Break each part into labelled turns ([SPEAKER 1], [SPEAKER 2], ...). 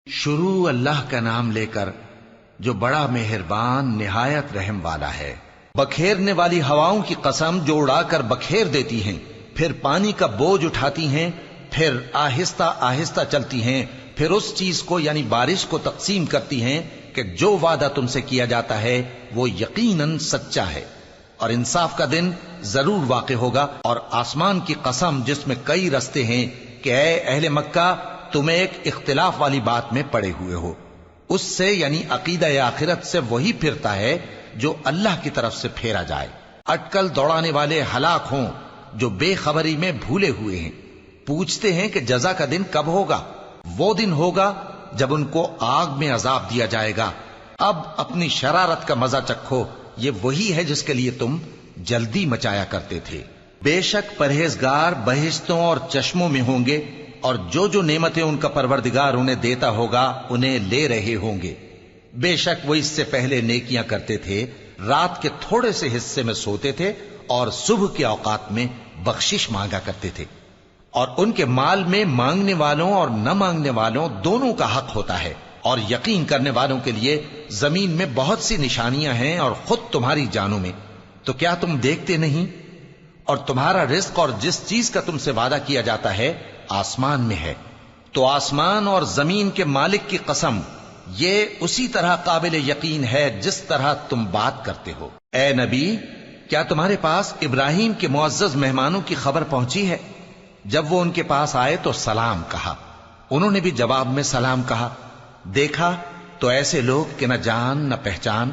[SPEAKER 1] شروع اللہ کا نام لے کر جو بڑا مہربان نہایت رحم والا ہے۔ بکھیرنے والی ہواؤں کی قسم جو اڑا کر بکھیر دیتی ہیں، پھر پانی کا بوجھ اٹھاتی ہیں، پھر آہستہ آہستہ چلتی ہیں، پھر اس چیز کو یعنی بارش کو تقسیم کرتی ہیں کہ جو وعدہ تم سے کیا جاتا ہے وہ یقیناً سچا ہے، اور انصاف کا دن ضرور واقع ہوگا۔ اور آسمان کی قسم جس میں کئی رستے ہیں کہ اے اہل مکہ تم ایک اختلاف والی بات میں پڑے ہوئے ہو، اس سے یعنی عقیدہ آخرت سے وہی پھرتا ہے جو اللہ کی طرف سے پھیرا جائے۔ اٹکل دوڑانے والے ہلاک ہوں جو بے خبری میں بھولے ہوئے ہیں، پوچھتے ہیں کہ جزا کا دن کب ہوگا؟ وہ دن ہوگا جب ان کو آگ میں عذاب دیا جائے گا۔ اب اپنی شرارت کا مزہ چکھو، یہ وہی ہے جس کے لیے تم جلدی مچایا کرتے تھے۔ بے شک پرہیزگار بہشتوں اور چشموں میں ہوں گے، اور جو جو نعمتیں ان کا پروردگار انہیں دیتا ہوگا انہیں لے رہے ہوں گے۔ بے شک وہ اس سے پہلے نیکیاں کرتے تھے، رات کے تھوڑے سے حصے میں سوتے تھے اور صبح کے اوقات میں بخشش مانگا کرتے تھے، اور ان کے مال میں مانگنے والوں اور نہ مانگنے والوں دونوں کا حق ہوتا ہے۔ اور یقین کرنے والوں کے لیے زمین میں بہت سی نشانیاں ہیں اور خود تمہاری جانوں میں، تو کیا تم دیکھتے نہیں؟ اور تمہارا رزق اور جس چیز کا تم سے وعدہ کیا جاتا ہے آسمان میں ہے، تو آسمان اور زمین کے مالک کی قسم یہ اسی طرح قابل یقین ہے جس طرح تم بات کرتے ہو۔ اے نبی، کیا تمہارے پاس ابراہیم کے معزز مہمانوں کی خبر پہنچی ہے؟ جب وہ ان کے پاس آئے تو سلام کہا، انہوں نے بھی جواب میں سلام کہا۔ دیکھا تو ایسے لوگ کہ نہ جان نہ پہچان۔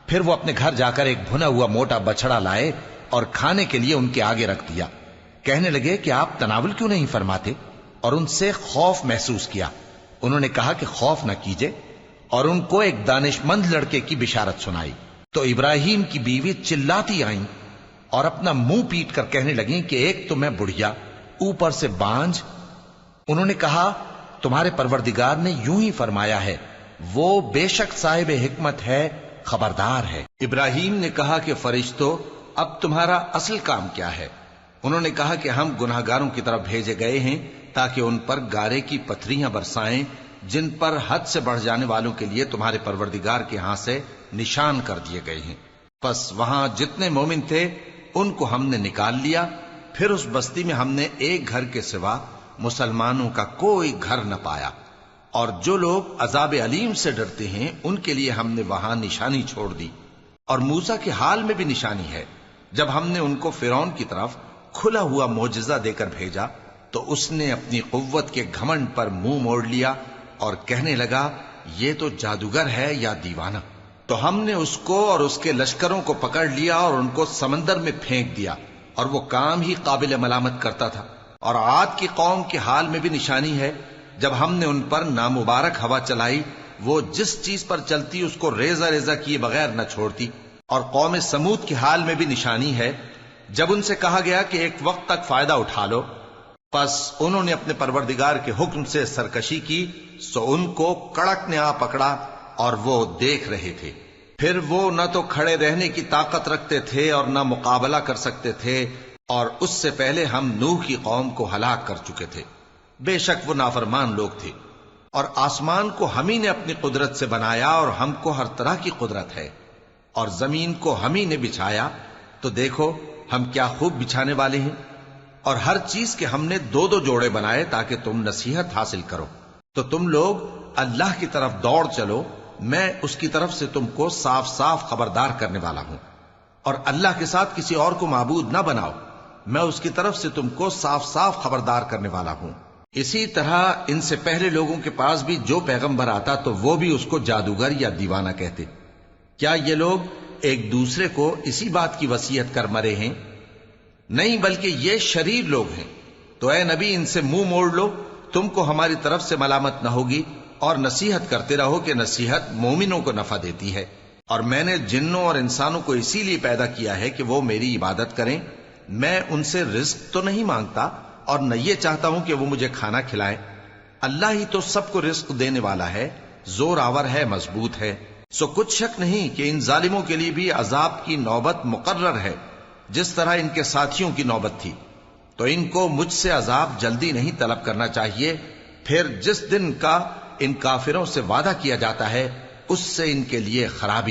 [SPEAKER 1] پھر وہ اپنے گھر جا کر ایک بھنا ہوا موٹا بچڑا لائے اور کھانے کے لیے ان کے آگے رکھ دیا۔ کہنے لگے کہ آپ تناول کیوں نہیں فرماتے؟ اور ان سے خوف محسوس کیا۔ انہوں نے کہا کہ خوف نہ کیجے، اور ان کو ایک دانش مند لڑکے کی بشارت سنائی۔ تو ابراہیم کی بیوی چلاتی آئیں اور اپنا منہ پیٹ کر کہنے لگیں کہ ایک تو میں بڑھیا، اوپر سے بانجھ۔ انہوں نے کہا تمہارے پروردگار نے یوں ہی فرمایا ہے، وہ بے شک صاحب حکمت ہے، خبردار ہے۔ ابراہیم نے کہا کہ فرشتوں، اب تمہارا اصل کام کیا ہے؟ انہوں نے کہا کہ ہم گناہگاروں کی طرف بھیجے گئے ہیں تاکہ ان پر گارے کی پتھریاں برسائیں جن پر حد سے بڑھ جانے والوں کے لیے تمہارے پروردگار کے ہاں سے نشان کر دیے گئے ہیں۔ پس وہاں جتنے مومن تھے ان کو ہم نے نکال لیا، پھر اس بستی میں ہم نے ایک گھر کے سوا مسلمانوں کا کوئی گھر نہ پایا، اور جو لوگ عذاب علیم سے ڈرتے ہیں ان کے لیے ہم نے وہاں نشانی چھوڑ دی۔ اور موسیٰ کے حال میں بھی نشانی ہے، جب ہم نے ان کو فرعون کی طرف کھلا ہوا معجزہ دے کر بھیجا تو اس نے اپنی قوت کے گھمنڈ پر منہ موڑ لیا اور کہنے لگا یہ تو جادوگر ہے یا دیوانہ۔ تو ہم نے اس کو اور اس کے لشکروں کو پکڑ لیا اور ان کو سمندر میں پھینک دیا، اور وہ کام ہی قابل ملامت کرتا تھا۔ اور عاد کی قوم کے حال میں بھی نشانی ہے، جب ہم نے ان پر نامبارک ہوا چلائی، وہ جس چیز پر چلتی اس کو ریزہ ریزہ کیے بغیر نہ چھوڑتی۔ اور قوم سمود کے حال میں بھی نشانی ہے، جب ان سے کہا گیا کہ ایک وقت تک فائدہ اٹھا لو، پس انہوں نے اپنے پروردگار کے حکم سے سرکشی کی، سو ان کو کڑک نے آ پکڑا اور وہ دیکھ رہے تھے۔ پھر وہ نہ تو کھڑے رہنے کی طاقت رکھتے تھے اور نہ مقابلہ کر سکتے تھے، اور اس سے پہلے ہم نوح کی قوم کو ہلاک کر چکے تھے۔ بے شک وہ نافرمان لوگ تھے۔ اور آسمان کو ہم ہی نے اپنی قدرت سے بنایا، اور ہم کو ہر طرح کی قدرت ہے، اور زمین کو ہم ہی نے بچھایا، تو دیکھو ہم کیا خوب بچھانے والے ہیں۔ اور ہر چیز کے ہم نے دو دو جوڑے بنائے تاکہ تم نصیحت حاصل کرو۔ تو تم لوگ اللہ کی طرف دوڑ چلو، میں اس کی طرف سے تم کو صاف صاف خبردار کرنے والا ہوں۔ اور اللہ کے ساتھ کسی اور کو معبود نہ بناؤ، میں اس کی طرف سے تم کو صاف صاف خبردار کرنے والا ہوں۔ اسی طرح ان سے پہلے لوگوں کے پاس بھی جو پیغمبر آتا تو وہ بھی اس کو جادوگر یا دیوانہ کہتے۔ کیا یہ لوگ ایک دوسرے کو اسی بات کی وصیت کر مرے ہیں؟ نہیں، بلکہ یہ شریر لوگ ہیں۔ تو اے نبی ان سے منہ موڑ لو، تم کو ہماری طرف سے ملامت نہ ہوگی، اور نصیحت کرتے رہو کہ نصیحت مومنوں کو نفع دیتی ہے۔ اور میں نے جنوں اور انسانوں کو اسی لیے پیدا کیا ہے کہ وہ میری عبادت کریں۔ میں ان سے رزق تو نہیں مانگتا، اور نہ یہ چاہتا ہوں کہ وہ مجھے کھانا کھلائیں۔ اللہ ہی تو سب کو رزق دینے والا ہے، زور آور ہے، مضبوط ہے۔ سو کچھ شک نہیں کہ ان ظالموں کے لیے بھی عذاب کی نوبت مقرر ہے، جس طرح ان کے ساتھیوں کی نوبت تھی۔ تو ان کو مجھ سے عذاب جلدی نہیں طلب کرنا چاہیے، پھر جس دن کا ان کافروں سے وعدہ کیا جاتا ہے اس سے ان کے لیے خرابی